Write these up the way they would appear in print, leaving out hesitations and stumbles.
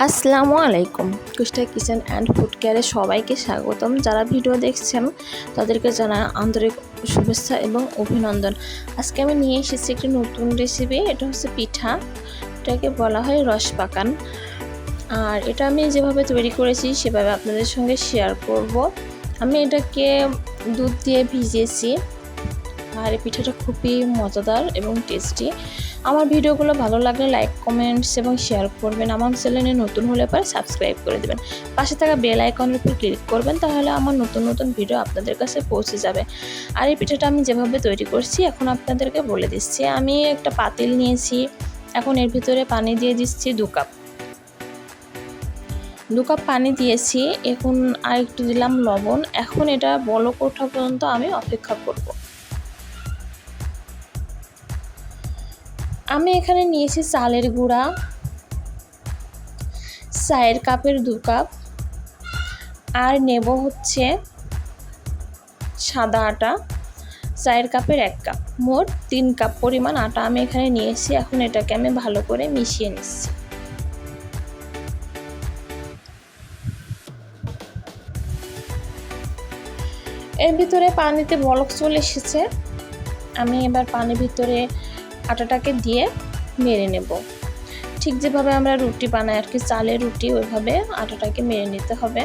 আসসালামু আলাইকুম। কুষ্টা kitchen and food কেয়ারে সবাইকে স্বাগতম। যারা ভিডিও দেখছেন তাদেরকে জানাই আন্তরিক শুভেচ্ছা এবং অভিনন্দন। আজকে আমি নিয়ে এসেছি একটি নতুন রেসিপি। এটা হচ্ছে পিঠা, এটাকে বলা হয় রসপাকান। আর এটা আমি যেভাবে তৈরি করেছি সেভাবে আপনাদের সঙ্গে শেয়ার করব। আমি এটাকে দুধ দিয়ে ভিজিয়েছি। আর এই পিঠাটা খুবই মজাদার এবং টেস্টি। আমার ভিডিওগুলো ভালো লাগলে লাইক, কমেন্টস এবং শেয়ার করবেন। আমার চ্যানেলে নতুন হলে পরে সাবস্ক্রাইব করে দেবেন। পাশে থাকা বেল আইকনের উপর ক্লিক করবেন, তাহলে আমার নতুন নতুন ভিডিও আপনাদের কাছে পৌঁছে যাবে। আর এই পিঠাটা আমি যেভাবে তৈরি করছি এখন আপনাদেরকে বলে দিচ্ছি। আমি একটা পাতিল নিয়েছি, এখন এর ভিতরে পানি দিয়ে দিচ্ছি 2 কাপ। 2 কাপ পানি দিয়েছি, এখন আর একটু দিলাম লবণ। এখন এটা বলক ওঠা পর্যন্ত আমি অপেক্ষা করব। আমি এখানে নিয়েছি চালের গুঁড়া 4 কাপের 2 কাপ, আর নেব হচ্ছে সাদা আটা 4 কাপের 1 কাপ, মোট 3 কাপ পরিমাণ আটা আমি এখানে নিয়েছি। এখন এটাকে আমি ভালো করে মিশিয়ে নিচ্ছি। এর ভিতরে পানিতে বলক চলে এসেছে। আমি এবার পানির ভিতরে আটাটাকে দিয়ে মেরে নেব। ঠিক যেভাবে আমরা রুটি বানাই আর কি, চালের রুটি, ওইভাবে আটাটাকে মেরে নিতে হবে।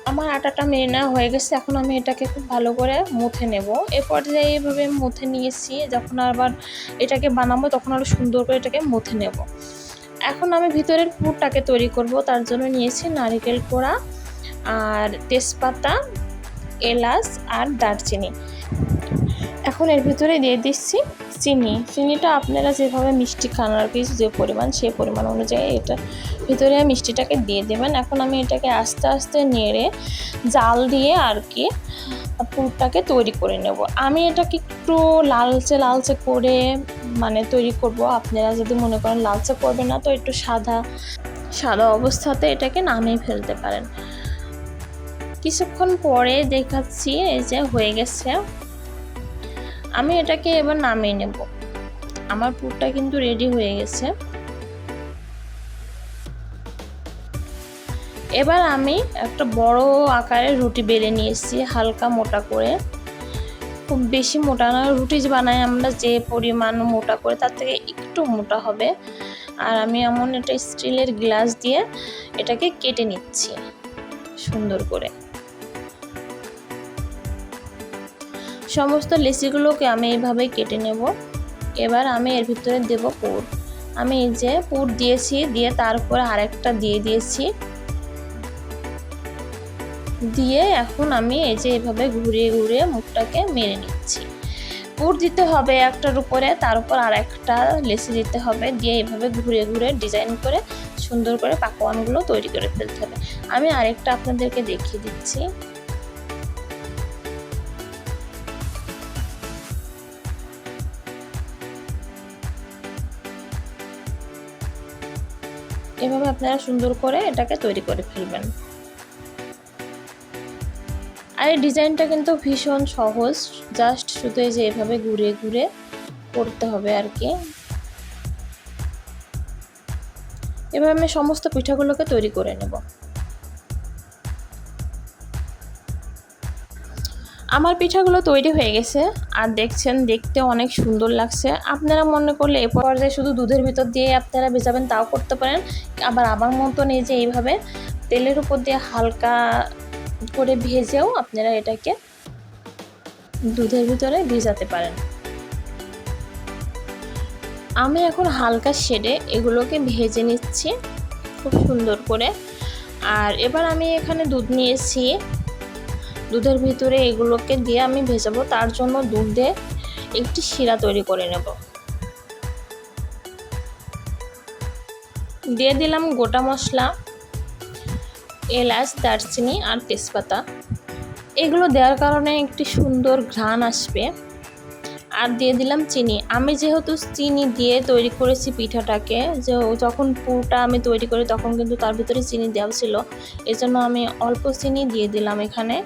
আমার আটাটা মেরে নেওয়া হয়ে গেছে। এখন আমি এটাকে খুব ভালো করে মুথে নেব। এ পর্যায়ে এইভাবে মুথে নিয়েছি, যখন আবার এটাকে বানাবো তখন আরও সুন্দর করে এটাকে মুথে নেব। এখন আমি ভিতরের পুরটাকে তৈরি করব। তার জন্য নিয়েছি নারকেল কোড়া আর তেজপাতা, এলাচ আর দারচিনি। এখন এর ভিতরে দিয়ে দিচ্ছি চিনিটা আপনারা যেভাবে মিষ্টি খান আর কি, যে পরিমাণ সেই পরিমাণ অনুযায়ী এটা ভিতরে মিষ্টিটাকে দিয়ে দেবেন। এখন আমি এটাকে আস্তে আস্তে নেড়ে জাল দিয়ে আর কি পুরটাকে তৈরি করে নেব। আমি এটাকে একটু লালচে করে মানে তৈরি করব। আপনারা যদি মনে করেন লালচে করবেন না, তো একটু সাদা অবস্থাতে এটাকে নামিয়ে ফেলতে পারেন। কিছুক্ষণ পরে দেখাচ্ছি, এই যে হয়ে গেছে। আমি এটাকে এবার নামিয়ে নেব। আমার পুরটা কিন্তু রেডি হয়ে গেছে। এবার আমি একটা বড় আকারের রুটি বেলে নিয়েছি, হালকা মোটা করে, খুব বেশি মোটা না। রুটি বানাই আমরা যে পরিমাণ মোটা করে, তার থেকে একটু মোটা হবে। আর আমি এমন একটা স্টিলের গ্লাস দিয়ে এটাকে কেটে নিচ্ছি সুন্দর করে। সমস্ত লেচিগুলোকে আমি এইভাবে কেটে নেব। এবার আমি এর ভিতরে দেব পুর। আমি এই যে পুর দিয়েছি, দিয়ে তার উপরে আরেকটা দিয়ে দিয়েছি, দিয়ে এখন আমি এই যে এইভাবে ঘুরিয়ে ঘুরিয়ে মুখটাকে মেরে নিচ্ছি। পুর দিতে হবে একটার উপরে, তার উপর আরেকটা লেচি দিতে হবে, দিয়ে এইভাবে ঘুরে ঘুরে ডিজাইন করে সুন্দর করে পাকোয়ানগুলো তৈরি করে ফেলতে হবে। আমি আরেকটা আপনাদেরকে দেখিয়ে দিচ্ছি। এভাবে আপনারা সুন্দর করে এটাকে তৈরি করে ফেলবেন। আর এই ডিজাইনটা কিন্তু ভীষণ সহজ, জাস্ট শুধু এই যে এভাবে ঘুরে ঘুরে করতে হবে আর কি। এভাবে আমি সমস্ত পিঠাগুলোকে তৈরি করে নেব। আমার পিঠাগুলো তৈরি হয়ে গেছে, আর দেখছেন দেখতে অনেক সুন্দর লাগছে। আপনারা মনে করলে এ পর্যায়ে শুধু দুধের ভিতর দিয়ে আপনারা ভেজাবেন, তাও করতে পারেন। আবার আমার মতন এই যে এইভাবে তেলের উপর দিয়ে হালকা করে ভেজেও আপনারা এটাকে দুধের ভিতরে ভেজাতে পারেন। আমি এখন হালকা শেডে এগুলোকে ভেজে নিচ্ছি খুব সুন্দর করে। আর এবার আমি এখানে দুধ নিয়েছি, দুধের ভিতরে এগুলোকে দিয়ে আমি ভেজাবো। তার জন্য দুধে একটি শিরা তৈরি করে নেব। দিয়ে দিলাম গোটা মশলা, এলাচ, দারচিনি আর তেজপাতা। এগুলো দেওয়ার কারণে একটি সুন্দর ঘ্রাণ আসবে। আর দিয়ে দিলাম চিনি। আমি যেহেতু চিনি দিয়ে তৈরি করেছি পিঠাটাকে, যে যখন পুরটা আমি তৈরি করি তখন কিন্তু তার ভিতরে চিনি দেওয়া ছিল, এজন্য আমি অল্প চিনি দিয়ে দিলাম। এখানে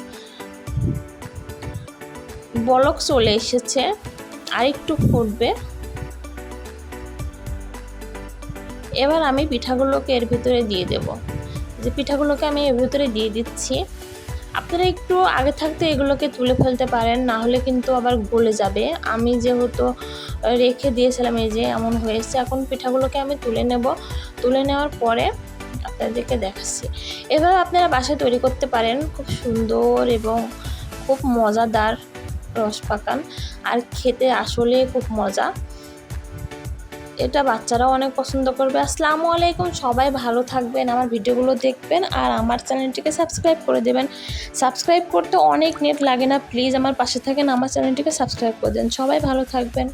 বলক চলে এসেছে, আর একটু ফুটবে। এবার আমি পিঠাগুলোকে এর ভিতরে দিয়ে দেব। যে পিঠাগুলোকে আমি এর ভিতরে দিয়ে দিচ্ছি। আপনারা একটু আগে থাকতে এগুলোকে তুলে ফেলতে পারেন, না হলে কিন্তু আবার গলে যাবে। আমি যেহেতু রেখে দিয়েছিলাম, এই যে এমন হয়েছে। এখন পিঠাগুলোকে আমি তুলে নেব। তুলে নেওয়ার পরে আপনাদেরকে দেখাচ্ছি। এভাবে আপনারা বাসায় তৈরি করতে পারেন, খুব সুন্দর এবং খুব মজাদার রসপাকান, আর খেতে আসলে খুব মজা। এটা বাচ্চারাও অনেক পছন্দ করবে। আসসালামু আলাইকুম, সবাই ভালো থাকবেন, আমার ভিডিওগুলো দেখবেন আর আমার চ্যানেলটিকে সাবস্ক্রাইব করে দেবেন। সাবস্ক্রাইব করতে অনেক নেট লাগে না, প্লিজ আমার পাশে থাকেন, আমার চ্যানেলটিকে সাবস্ক্রাইব করে দেন। সবাই ভালো থাকবেন।